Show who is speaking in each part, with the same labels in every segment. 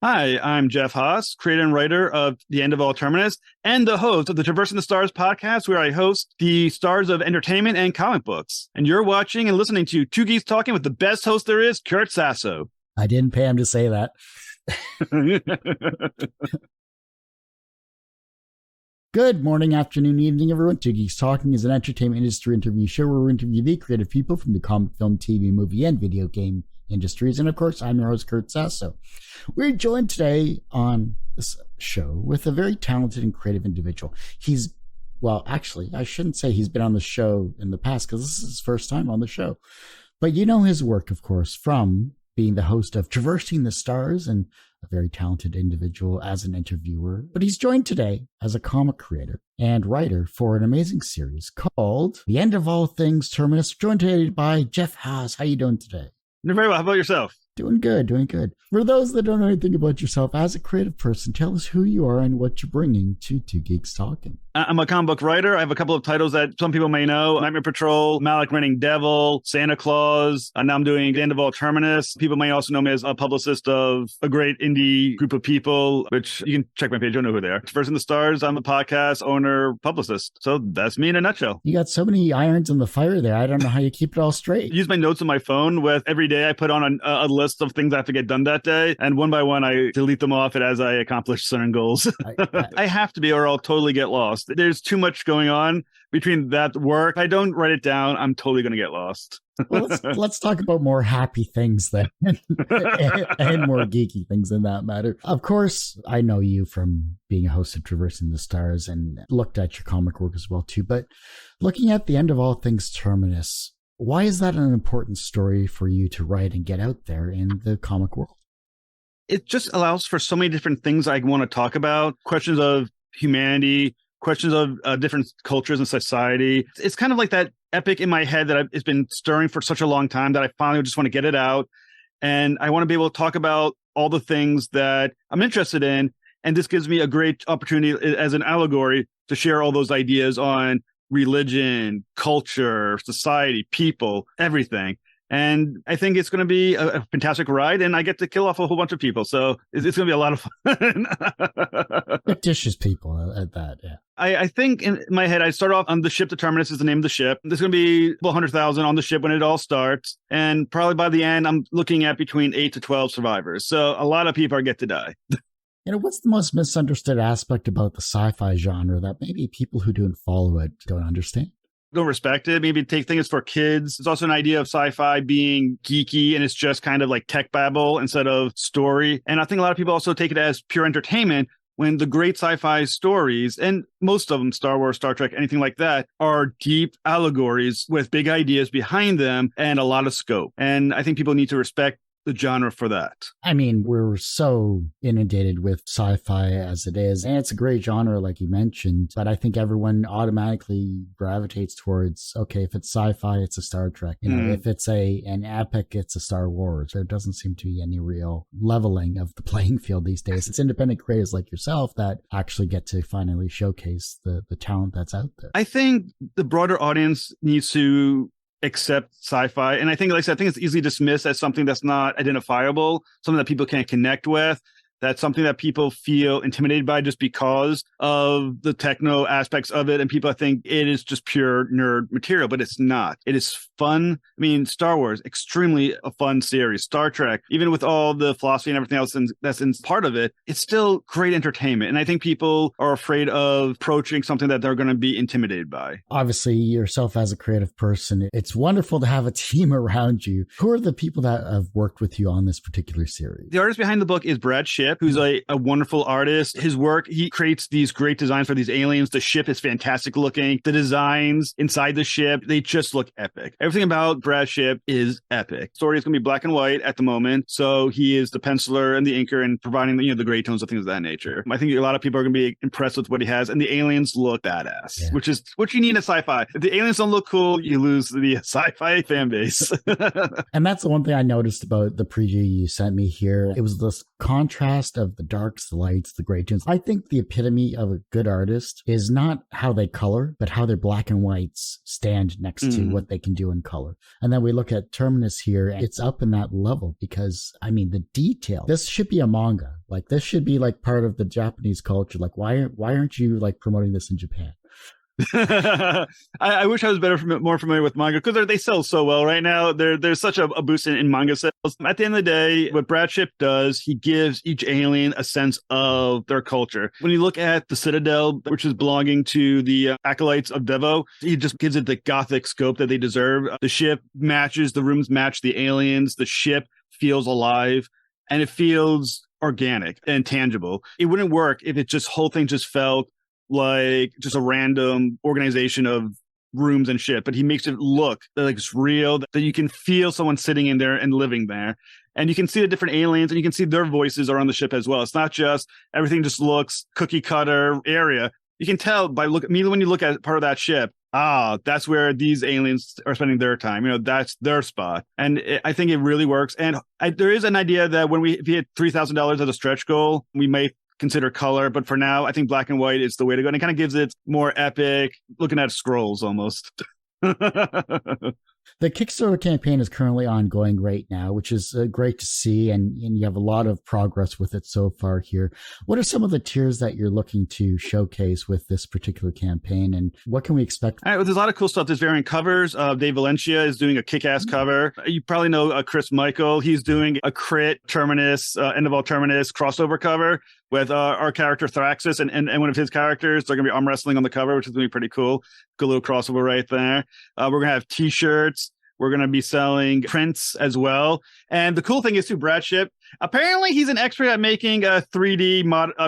Speaker 1: Hi, I'm Jeff Haas, creator and writer of The End of All Terminus, and the host of the Traversing the Stars podcast, where I host the stars of entertainment and comic books. And you're watching and listening to Two Geeks Talking with the best host there is, Kurt Sasso.
Speaker 2: I didn't pay him to say that. Good morning, afternoon, evening, everyone. Two Geeks Talking is an entertainment industry interview show where we interview the creative people from the comic, film, TV, movie, and video game industries. And of course, I'm your host, Kurt Sasso. We're joined today on this show with a very talented and creative individual. Actually, I shouldn't say he's been on the show in the past because this is his first time on the show. But you know his work, of course, from being the host of Traversing the Stars and a very talented individual as an interviewer. But he's joined today as a comic creator and writer for an amazing series called The End of All Things Terminus, joined today by Jeff Haas. How you doing today?
Speaker 1: You're very well. How about yourself?
Speaker 2: Doing good. For those that don't know anything about yourself, as a creative person, tell us who you are and what you're bringing to Two Geeks Talking.
Speaker 1: I'm a comic book writer. I have a couple of titles that some people may know. Nightmare Patrol, Malik Reigning Devil, Santa Claus. And now I'm doing The End of All Terminus. People may also know me as a publicist of a great indie group of people, which you can check my page. You'll know who they are. Traversing the Stars, I'm a podcast owner, publicist. So that's me in a nutshell.
Speaker 2: You got so many irons in the fire there. I don't know how you keep it all straight.
Speaker 1: I use my notes on my phone with every day I put on a list of things I have to get done that day. And one by one, I delete them off as I accomplish certain goals. I have to be, or I'll totally get lost. There's too much going on between that work. If I don't write it down, I'm totally going to get lost.
Speaker 2: Well, let's talk about more happy things then and more geeky things in that matter. Of course, I know you from being a host of Traversing the Stars and looked at your comic work as well too. But looking at The End of All Things Terminus, why is that an important story for you to write and get out there in the comic world?
Speaker 1: It just allows for so many different things I want to talk about. Questions of humanity, questions of different cultures and society. It's kind of like that epic in my head that it's been stirring for such a long time that I finally just want to get it out. And I want to be able to talk about all the things that I'm interested in. And this gives me a great opportunity as an allegory to share all those ideas on religion, culture, society, people, everything. And I think it's going to be a fantastic ride, and I get to kill off a whole bunch of people. So it's going to be a lot of fun.
Speaker 2: Fictitious people at that, yeah.
Speaker 1: I think in my head, I start off on the ship. The Terminus is the name of the ship. There's going to be 100,000 on the ship when it all starts. And probably by the end, I'm looking at between 8 to 12 survivors. So a lot of people are get to die.
Speaker 2: You know, what's the most misunderstood aspect about the sci-fi genre that maybe people who don't follow it don't understand?
Speaker 1: Don't respect it. Maybe take things for kids. There's also an idea of sci-fi being geeky and it's just kind of like tech babble instead of story. And I think a lot of people also take it as pure entertainment when the great sci-fi stories, and most of them, Star Wars, Star Trek, anything like that, are deep allegories with big ideas behind them and a lot of scope. And I think people need to respect the genre for that.
Speaker 2: I mean, we're so inundated with sci-fi as it is, and it's a great genre, like you mentioned, but I think everyone automatically gravitates towards, okay, if it's sci-fi, it's a Star Trek. You know, if it's an epic, it's a Star Wars. There doesn't seem to be any real leveling of the playing field these days. It's independent creators like yourself that actually get to finally showcase the talent that's out there.
Speaker 1: I think the broader audience needs to accept sci-fi. And I think, like I said, I think it's easily dismissed as something that's not identifiable, something that people can't connect with. That's something that people feel intimidated by just because of the techno aspects of it. And people think it is just pure nerd material, but it's not. It is fun. I mean, Star Wars, extremely a fun series. Star Trek, even with all the philosophy and everything else that's in part of it, it's still great entertainment. And I think people are afraid of approaching something that they're going to be intimidated by.
Speaker 2: Obviously, yourself as a creative person, it's wonderful to have a team around you. Who are the people that have worked with you on this particular series?
Speaker 1: The artist behind the book is Brad Shipp, who's a wonderful artist. His work, he creates these great designs for these aliens. The ship is fantastic looking. The designs inside the ship, they just look epic. Everything about Brad Shipp is epic. Story is going to be black and white at the moment. So he is the penciler and the inker and providing the gray tones and things of that nature. I think a lot of people are going to be impressed with what he has. And the aliens look badass, which is what you need in sci-fi. If the aliens don't look cool, you lose the sci-fi fan base.
Speaker 2: And that's the one thing I noticed about the preview you sent me here. It was this contrast of the darks, the lights, the gray tones. I think the epitome of a good artist is not how they color, but how their black and whites stand next to what they can do in color. And then we look at Terminus here, it's up in that level because, I mean, the detail. This should be a manga. Like, this should be like part of the Japanese culture. Like, why aren't you like promoting this in Japan?
Speaker 1: I wish I was more familiar with manga because they sell so well right now. There's such a boost in manga sales. At the end of the day, what Brad Shipp does, he gives each alien a sense of their culture. When you look at the Citadel, which is belonging to the acolytes of Devo, he just gives it the gothic scope that they deserve. The ship matches, the rooms match the aliens. The ship feels alive and it feels organic and tangible. It wouldn't work if it just whole thing just felt like just a random organization of rooms and shit, but he makes it look like it's real, that you can feel someone sitting in there and living there. And you can see the different aliens and you can see their voices are on the ship as well. It's not just everything just looks cookie cutter area. You can tell by immediately when you look at part of that ship, that's where these aliens are spending their time. That's their spot. And I think it really works. And there is an idea that if we hit $3,000 as a stretch goal, we may consider color, but for now I think black and white is the way to go, and it kind of gives it more epic, looking at scrolls almost.
Speaker 2: The Kickstarter campaign is currently ongoing right now, which is great to see, and you have a lot of progress with it so far here. What are some of the tiers that you're looking to showcase with this particular campaign, and what can we expect?
Speaker 1: All right, well, there's a lot of cool stuff. There's variant covers. Dave Valencia is doing a kick-ass cover. You probably know Chris Michael. He's doing a Crit Terminus, End of All Terminus crossover cover with our character Thraxus and one of his characters. They're going to be arm wrestling on the cover, which is going to be pretty cool. Good little crossover right there. We're going to have T-shirts. We're going to be selling prints as well. And the cool thing is, too, Brad Shipp, apparently he's an expert at making a 3D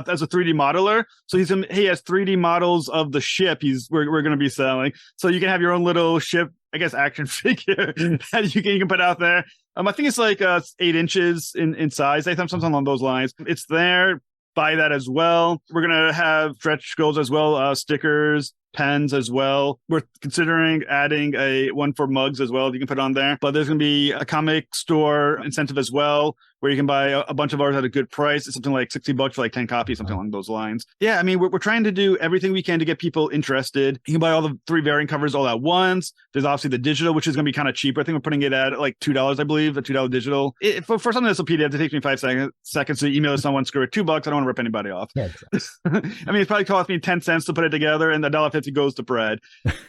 Speaker 1: as a 3D modeler. So he has 3D models of the ship we're going to be selling. So you can have your own little ship, I guess, action figure that you can put out there. I think it's like 8 inches in size. I think something along those lines. It's there. Buy that as well. We're going to have stretch goals as well, stickers, pens as well. We're considering adding one for mugs as well that you can put on there. But there's going to be a comic store incentive as well, where you can buy a bunch of ours at a good price. It's something like $60 for like 10 copies, something along those lines. Yeah, I mean, we're trying to do everything we can to get people interested. You can buy all the 3 variant covers all at once. There's obviously the digital, which is going to be kind of cheaper. I think we're putting it at like $2, I believe, a $2 digital. For something that's a PDF, it takes me 5 seconds to email to someone, screw it, $2. I don't want to rip anybody off.
Speaker 2: Yeah, exactly.
Speaker 1: I mean, it probably cost me 10 cents to put it together, and $1.50 goes to Brad.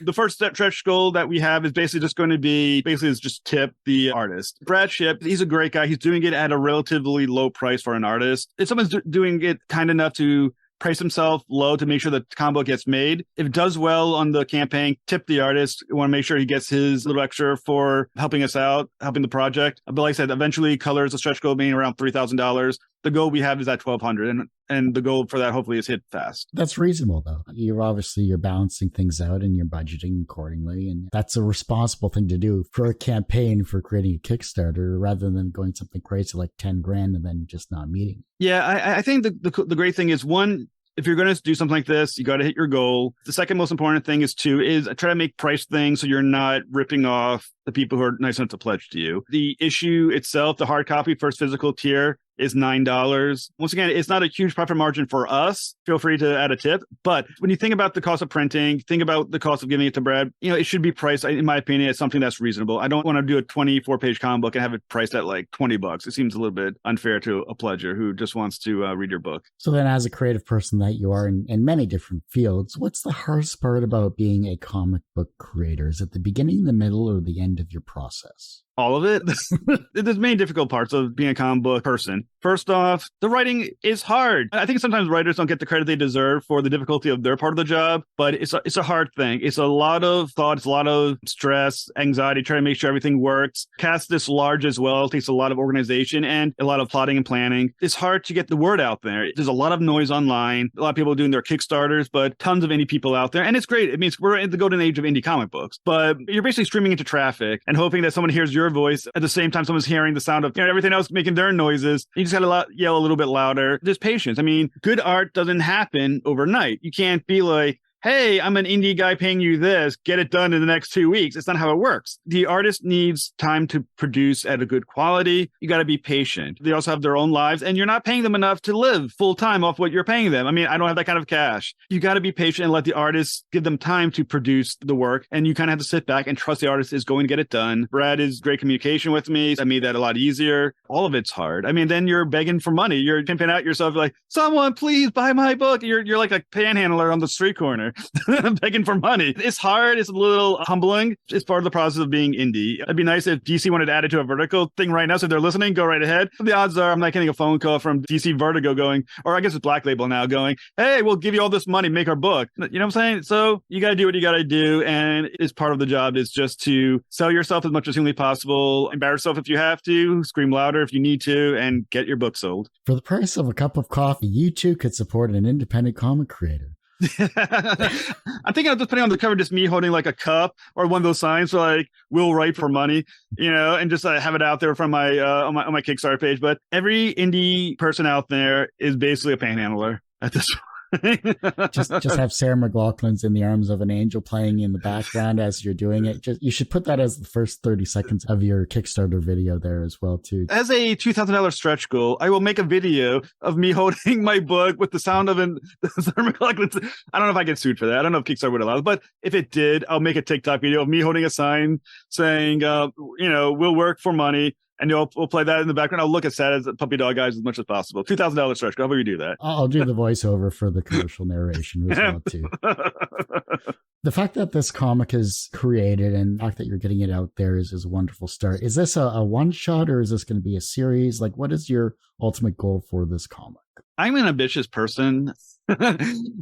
Speaker 1: The first stretch goal that we have is basically just tip the artist. Brad Shipp, he's a great guy. He's doing it at a relatively low price for an artist. If someone's doing it kind enough to price himself low to make sure the combo gets made, if it does well on the campaign, tip the artist. We want to make sure he gets his little extra for helping us out, helping the project. But like I said, eventually colors a stretch goal being around $3,000. The goal we have is at $1,200, and the goal for that hopefully is hit fast.
Speaker 2: That's reasonable, though. You're balancing things out and you're budgeting accordingly, and that's a responsible thing to do for a campaign for creating a Kickstarter, rather than going something crazy like $10,000 and then just not meeting.
Speaker 1: Yeah, I think the great thing is, one, if you're going to do something like this, you got to hit your goal. The second most important thing is try to make price things so you're not ripping off the people who are nice enough to pledge to you. The issue itself, the hard copy first physical tier, is $9. Once again, it's not a huge profit margin for us. Feel free to add a tip. But when you think about the cost of printing, think about the cost of giving it to Brad, it should be priced, in my opinion, as something that's reasonable. I don't want to do a 24-page comic book and have it priced at like $20. It seems a little bit unfair to a pledger who just wants to read your book.
Speaker 2: So then, as a creative person that you are in many different fields, what's the hardest part about being a comic book creator? Is it the beginning, the middle, or the end of your process?
Speaker 1: All of it. There's many difficult parts of being a comic book person. First off, the writing is hard. I think sometimes writers don't get the credit they deserve for the difficulty of their part of the job, but it's a hard thing. It's a lot of thought. It's a lot of stress, anxiety, trying to make sure everything works. Cast this large as well. It takes a lot of organization and a lot of plotting and planning. It's hard to get the word out there. There's a lot of noise online. A lot of people doing their Kickstarters, but tons of indie people out there. And it's great. It means we're in the golden age of indie comic books, but you're basically streaming into traffic and hoping that someone hears your voice at the same time someone's hearing the sound of everything else making their noises. You just gotta yell a little bit louder. There's patience. I mean, good art doesn't happen overnight. You can't be like, hey, I'm an indie guy paying you this, get it done in the next 2 weeks. It's not how it works. The artist needs time to produce at a good quality. You got to be patient. They also have their own lives, and you're not paying them enough to live full time off what you're paying them. I mean, I don't have that kind of cash. You got to be patient and let the artist give them time to produce the work. And you kind of have to sit back and trust the artist is going to get it done. Brad is great communication with me. I made that a lot easier. All of it's hard. I mean, then you're begging for money. You're pimping out yourself like, someone please buy my book. You're like a panhandler on the street corner begging for money. It's hard. It's a little humbling. It's part of the process of being indie. It'd be nice if DC wanted to add it to a Vertigo thing right now. So if they're listening, go right ahead. But the odds are I'm not getting a phone call from DC Vertigo going, or I guess it's Black Label now going, hey, we'll give you all this money, make our book. You know what I'm saying? So you got to do what you got to do. And it's part of the job is just to sell yourself as much as humanly possible, embarrass yourself if you have to, scream louder if you need to, and get your book sold.
Speaker 2: For the price of a cup of coffee, you too could support an independent comic creator.
Speaker 1: I'm thinking of just putting on the cover just me holding like a cup or one of those signs for like we'll write for money, you know, and just have it out there from my on my Kickstarter page. But every indie person out there is basically a panhandler at this point.
Speaker 2: just have Sarah McLachlan's In the Arms of an Angel playing in the background as you're doing it. You should put that as the first 30 seconds of your Kickstarter video there as well too.
Speaker 1: As a $2,000 stretch goal, I will make a video of me holding my book with the sound of Sarah McLachlan's. I don't know if I get sued for that. I don't know if Kickstarter would allow it, but if it did, I'll make a TikTok video of me holding a sign saying, we'll work for money. And we'll play that in the background. I'll look as sad as puppy dog eyes as much as possible. $2,000 stretch goal. How about you do that?
Speaker 2: I'll do the voiceover for the commercial narration as well too. The fact that this comic is created and the fact that you're getting it out there is a wonderful start. Is this a one-shot or is this going to be a series? Like, what is your ultimate goal for this comic?
Speaker 1: I'm an ambitious person.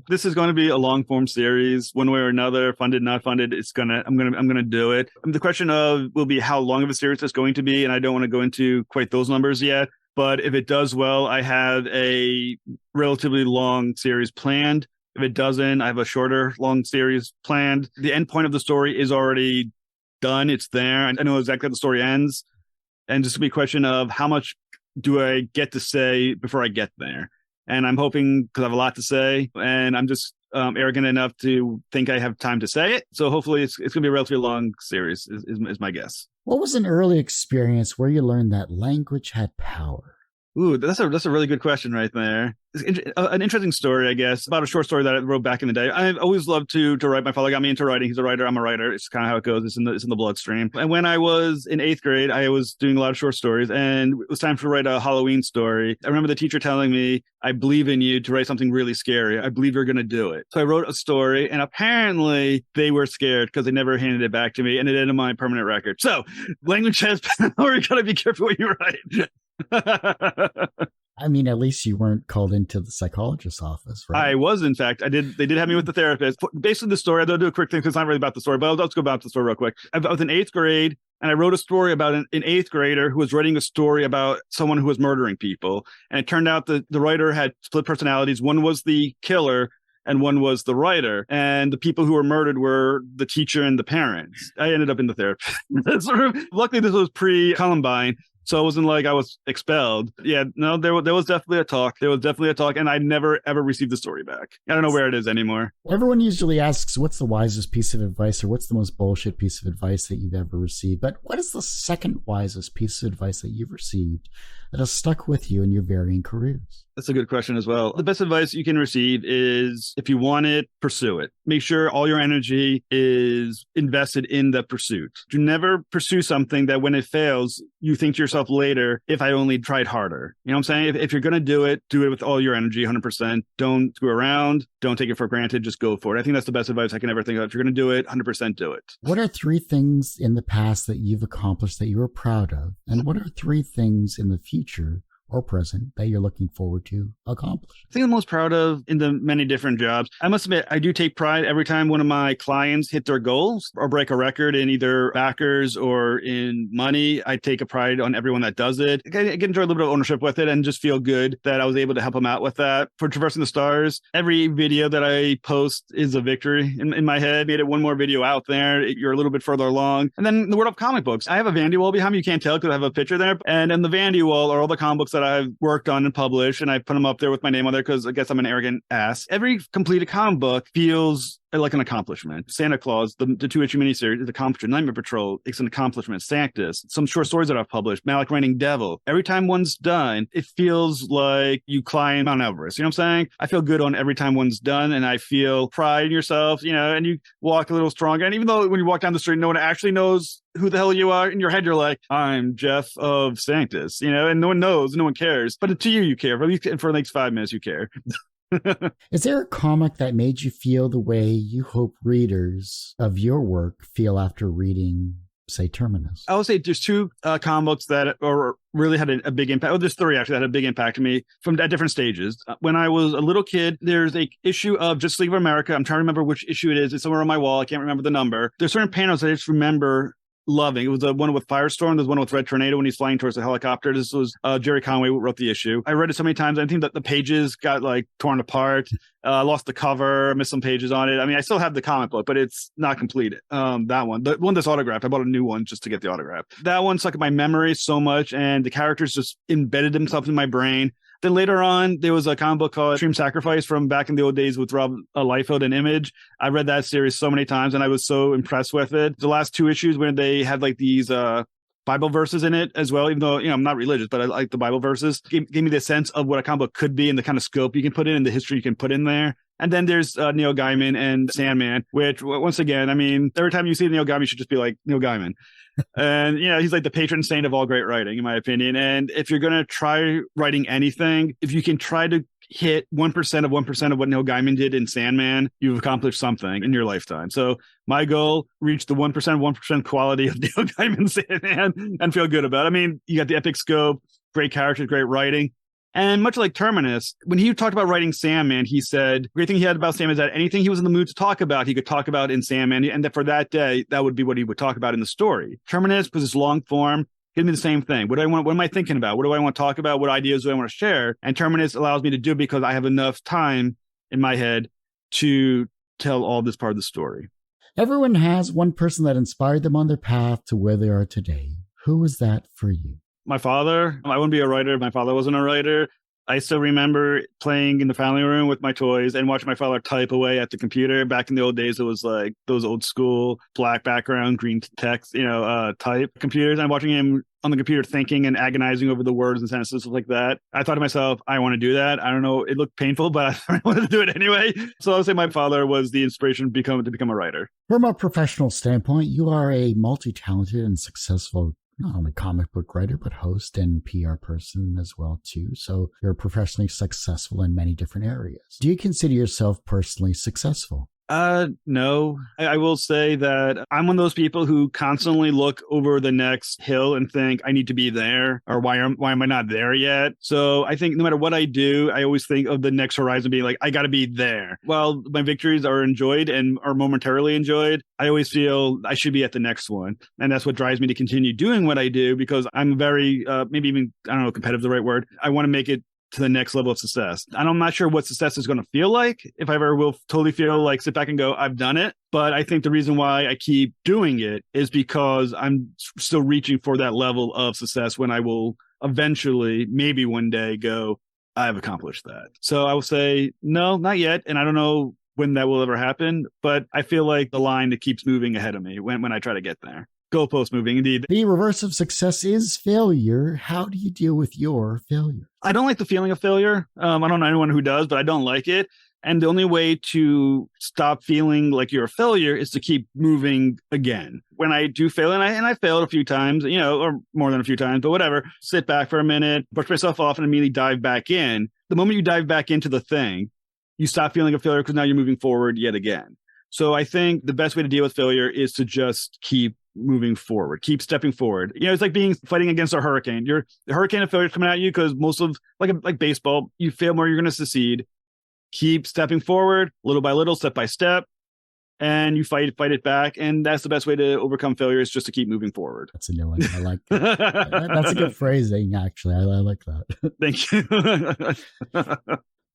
Speaker 1: This is going to be a long form series, one way or another, funded, not funded. I'm gonna do it. The question will be how long of a series it's going to be, and I don't want to go into quite those numbers yet. But if it does well, I have a relatively long series planned. If it doesn't, I have a shorter, long series planned. The end point of the story is already done. It's there. I know exactly how the story ends. And just to be a question of how much do I get to say before I get there? And I'm hoping, because I have a lot to say, and I'm just arrogant enough to think I have time to say it. So hopefully it's going to be a relatively long series, is my guess.
Speaker 2: What was an early experience where you learned that language had power?
Speaker 1: Ooh, that's a really good question right there. An interesting story, I guess, about a short story that I wrote back in the day. I've always loved to write. My father got me into writing. He's a writer. I'm a writer. It's kind of how it goes. It's in the bloodstream. And when I was in 8th grade, I was doing a lot of short stories, and it was time to write a Halloween story. I remember the teacher telling me, I believe in you to write something really scary. I believe you're going to do it. So I wrote a story, and apparently they were scared because they never handed it back to me, and it ended my permanent record. So language has power. You got to be careful what you write.
Speaker 2: I mean, at least you weren't called into the psychologist's office, right?
Speaker 1: I was, in fact. They did have me with the therapist. Basically, the story, I'll do a quick thing because it's not really about the story, but Let's go about the story real quick. I was in 8th grade, and I wrote a story about an 8th grader who was writing a story about someone who was murdering people. And it turned out that the writer had split personalities. One was the killer, and one was the writer. And the people who were murdered were the teacher and the parents. I ended up in the therapist. Luckily, this was pre-Columbine. So it wasn't like I was expelled. Yeah, no, there was definitely a talk. And I never, ever received the story back. I don't know where it is anymore.
Speaker 2: Everyone usually asks, what's the wisest piece of advice or what's the most bullshit piece of advice that you've ever received? But what is the second wisest piece of advice that you've received that has stuck with you in your varying careers?
Speaker 1: That's a good question as well. The best advice you can receive is if you want it, pursue it. Make sure all your energy is invested in the pursuit. Do never pursue something that when it fails, you think to yourself later, if I only tried harder. You know what I'm saying? If you're going to do it with all your energy, 100%. Don't screw around. Don't take it for granted. Just go for it. I think that's the best advice I can ever think of. If you're going to do it, 100% do it.
Speaker 2: What are 3 things in the past that you've accomplished that you were proud of? And what are 3 things in the future or present that you're looking forward to accomplish?
Speaker 1: I think I'm most proud of in the many different jobs. I must admit, I do take pride every time one of my clients hit their goals or break a record in either backers or in money. I take a pride on everyone that does it. I get enjoy a little bit of ownership with it and just feel good that I was able to help them out with that. For Traversing the Stars, every video that I post is a victory in my head. Made it one more video out there. You're a little bit further along. And then the world of comic books. I have a Vandy wall behind me. You can't tell because I have a picture there. And in the Vandy wall are all the comic books that I've worked on and published, and I put them up there with my name on there because I guess I'm an arrogant ass. Every completed comic book feels like an accomplishment. Santa Claus, the 2-issue miniseries, is an accomplishment. Nightmare Patrol, it's an accomplishment. Sanctus, some short stories that I've published. Malik Raining Devil. Every time one's done, it feels like you climb Mount Everest. You know what I'm saying? I feel good on every time one's done, and I feel pride in yourself, and you walk a little stronger. And even though when you walk down the street, no one actually knows who the hell you are, in your head you're like, I'm Jeff of Sanctus, and no one knows, no one cares. But to you, you care. For at least for the next 5 minutes, you care.
Speaker 2: Is there a comic that made you feel the way you hope readers of your work feel after reading, say, Terminus?
Speaker 1: I would say there's 2 comic books that really had a big impact. Oh, there's 3 actually that had a big impact on me at different stages. When I was a little kid, there's a issue of Justice League of America. I'm trying to remember which issue it is. It's somewhere on my wall. I can't remember the number. There's certain panels that I just remember loving. It was the one with Firestorm. There's one with Red Tornado when he's flying towards the helicopter. This was Jerry Conway who wrote the issue. I read it so many times. I think that the pages got torn apart. I lost the cover, missed some pages on it. I mean, I still have the comic book, but it's not complete. That one, the one that's autographed, I bought a new one just to get the autograph. That one stuck in my memory so much, and the characters just embedded themselves in my brain. Then later on, there was a comic book called Extreme Sacrifice from back in the old days with Rob Liefeld and Image. I read that series so many times, and I was so impressed with it. The last 2 issues where they had these Bible verses in it as well, even though, I'm not religious, but I like the Bible verses. Gave me the sense of what a comic book could be and the kind of scope you can put in and the history you can put in there. And then there's Neil Gaiman and Sandman, which, once again, I mean, every time you see Neil Gaiman, you should just be like, Neil Gaiman. And, he's like the patron saint of all great writing, in my opinion. And if you're going to try writing anything, if you can try to hit 1% of 1% of what Neil Gaiman did in Sandman, you've accomplished something in your lifetime. So my goal, reach the 1% of 1% quality of Neil Gaiman Sandman and feel good about it. I mean, you got the epic scope, great characters, great writing. And much like Terminus, when he talked about writing Sandman, he said, the great thing he had about Sandman is that anything he was in the mood to talk about, he could talk about in Sandman. And that for that day, that would be what he would talk about in the story. Terminus was this long form. Give me the same thing. What am I thinking about? What do I want to talk about? What ideas do I want to share? And Terminus allows me to do it because I have enough time in my head to tell all this part of the story.
Speaker 2: Everyone has one person that inspired them on their path to where they are today. Who was that for you?
Speaker 1: My father. I wouldn't be a writer if my father wasn't a writer. I still remember playing in the family room with my toys and watching my father type away at the computer. Back in the old days, it was like those old school black background, green text, type computers. And watching him on the computer thinking and agonizing over the words and sentences, stuff like that. I thought to myself, I want to do that. I don't know. It looked painful, but I wanted to do it anyway. So I would say my father was the inspiration to become a writer.
Speaker 2: From a professional standpoint, you are a multi-talented and successful not only comic book writer, but host and PR person as well, too. So you're professionally successful in many different areas. Do you consider yourself personally successful?
Speaker 1: No. I will say that I'm one of those people who constantly look over the next hill and think I need to be there, or why am I not there yet? So I think no matter what I do, I always think of the next horizon being like, I got to be there. While my victories are enjoyed and are momentarily enjoyed, I always feel I should be at the next one. And that's what drives me to continue doing what I do, because I'm very, maybe even, I don't know, competitive is the right word. I want to make it to the next level of success. And I'm not sure what success is going to feel like, if I ever will totally feel like sit back and go, I've done it. But I think the reason why I keep doing it is because I'm still reaching for that level of success when I will eventually, maybe one day, go, I've accomplished that. So I will say, no, not yet. And I don't know when that will ever happen, but I feel like the line that keeps moving ahead of me when I try to get there. Goalpost moving, indeed.
Speaker 2: The reverse of success is failure. How do you deal with your failure?
Speaker 1: I don't like the feeling of failure. I don't know anyone who does, but I don't like it. And the only way to stop feeling like you're a failure is to keep moving again. When I do fail, and I failed a few times, or more than a few times, but whatever, sit back for a minute, brush myself off, and immediately dive back in. The moment you dive back into the thing, you stop feeling a failure because now you're moving forward yet again. So I think the best way to deal with failure is to just keep moving forward, keep stepping forward. It's like fighting against a hurricane. The hurricane of failure is coming at you because most of, like baseball, you fail more, you're going to succeed. Keep stepping forward, little by little, step by step, and you fight it back. And that's the best way to overcome failure, is just to keep moving forward.
Speaker 2: That's a new one. I like that. That's a good phrasing, actually. I like that.
Speaker 1: Thank you.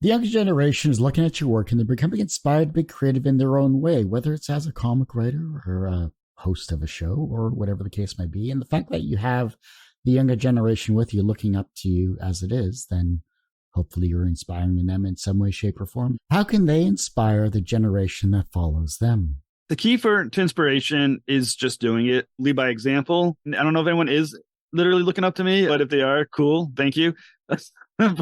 Speaker 2: The younger generation is looking at your work and they're becoming inspired to be creative in their own way, whether it's as a comic writer or a host of a show or whatever the case may be. And the fact that you have the younger generation with you looking up to you as it is, then Hopefully you're inspiring them in some way, shape, or form. How can they inspire the generation that follows them?
Speaker 1: The key to inspiration is just doing it. Lead by example. I don't know if anyone is literally looking up to me, but if they are, cool. Thank you.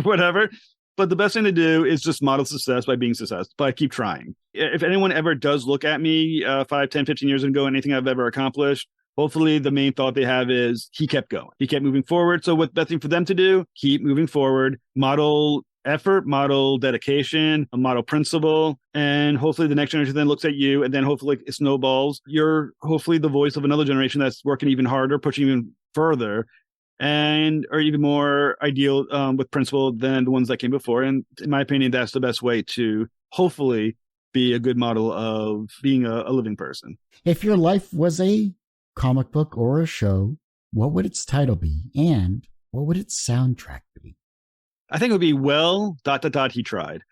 Speaker 1: Whatever. But the best thing to do is just model success by being successful, by keep trying. If anyone ever does look at me 5, 10, 15 years ago, anything I've ever accomplished, hopefully the main thought they have is he kept going. He kept moving forward. So what the best thing for them to do, keep moving forward, model effort, model dedication, a model principle, and hopefully the next generation then looks at you, and then hopefully it snowballs. You're hopefully the voice of another generation that's working even harder, pushing even further, and are even more ideal with principle than the ones that came before. And in my opinion, that's the best way to hopefully be a good model of being a living person.
Speaker 2: If your life was a comic book or a show, what would its title be? And what would its soundtrack be?
Speaker 1: I think it would be he tried.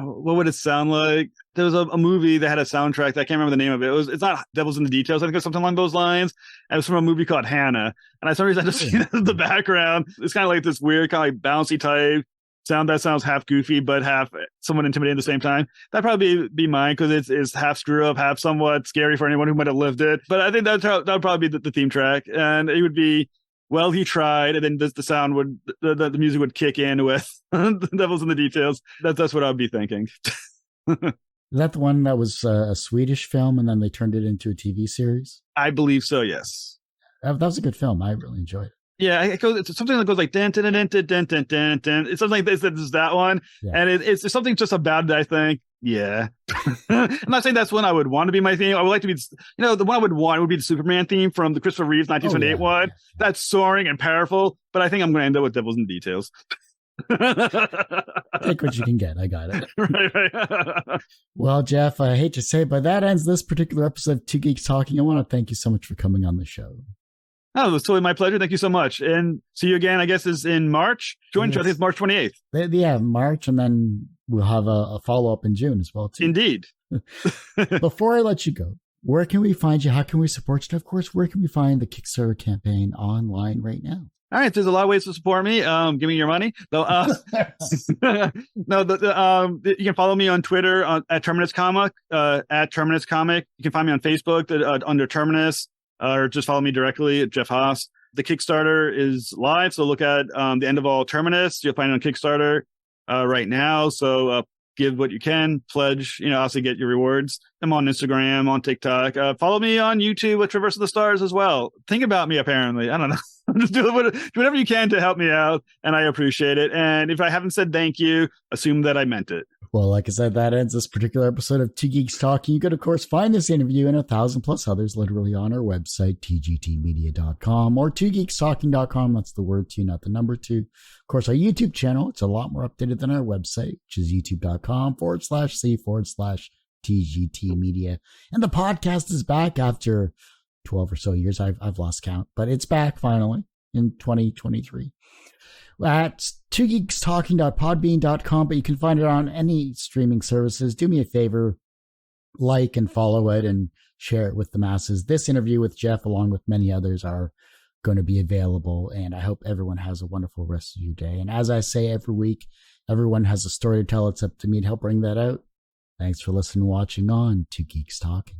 Speaker 1: What would it sound like? There was a movie that had a soundtrack. I can't remember the name of it. It's not Devils in the Details. I think it's something along those lines. And it was from a movie called Hannah. And for some reason I just see the background. It's kind of like this weird, kind of like bouncy type sound that sounds half goofy, but half somewhat intimidating at the same time. That'd probably be mine because it's half screw up, half somewhat scary for anyone who might have lived it. But I think that would probably be the theme track. And it would be, well, he tried. And then the sound would, the music would kick in with the Devils in the Details. That's what I'd be thinking.
Speaker 2: Is that the one that was a Swedish film and then they turned it into a TV series?
Speaker 1: I believe so, yes.
Speaker 2: That was a good film. I really enjoyed it.
Speaker 1: Yeah, it's something that goes like dun, dun, dun, dun, dun, dun, dun, dun. It's something like this. It's that one, yeah. And it's something just about it. I think, yeah. I'm not saying that's one I would want to be my theme. I would like to be, the one I would want would be the Superman theme from the Christopher Reeves 1978 one. Yeah. That's soaring and powerful. But I think I'm going to end up with Devils in the Details.
Speaker 2: Take what you can get. I got it.
Speaker 1: Right.
Speaker 2: Well, Jeff, I hate to say it, but that ends this particular episode of Two Geeks Talking. I want to thank you so much for coming on the show.
Speaker 1: Oh, it was totally my pleasure. Thank you so much. And see you again, I guess, is in March. Join us, I think it's March 28th.
Speaker 2: Yeah, March, and then we'll have a follow-up in June as well, too.
Speaker 1: Indeed.
Speaker 2: Before I let you go, where can we find you? How can we support you? Of course, where can we find the Kickstarter campaign online right now?
Speaker 1: All right, there's a lot of ways to support me. Give me your money. No, you can follow me on Twitter at Terminus Comic, at Terminus Comic. You can find me on Facebook under Terminus. Or just follow me directly at Jeff Haas. The Kickstarter is live, so look at the end of all Terminus. You'll find it on Kickstarter right now. So give what you can, pledge, obviously get your rewards. I'm on Instagram, on TikTok. Follow me on YouTube at Traverse of the Stars as well. Think about me, apparently. I don't know. Just do whatever you can to help me out, and I appreciate it. And if I haven't said thank you, assume that I meant it.
Speaker 2: Well, like I said, that ends this particular episode of Two Geeks Talking. You could, of course, find this interview and 1,000+ others literally on our website, tgtmedia.com or twogeekstalking.com. That's the word two, not the number two. Of course, our YouTube channel, it's a lot more updated than our website, which is youtube.com/c/TGT Media. And the podcast is back after 12 or so years. I've lost count, but it's back finally in 2023. At twogeekstalking.podbean.com, but you can find it on any streaming services. Do me a favor, like and follow it and share it with the masses. This interview with Jeff, along with many others, are going to be available, and I hope everyone has a wonderful rest of your day. And as I say every week, everyone has a story to tell. It's up to me to help bring that out. Thanks for listening and watching on Two Geeks Talking.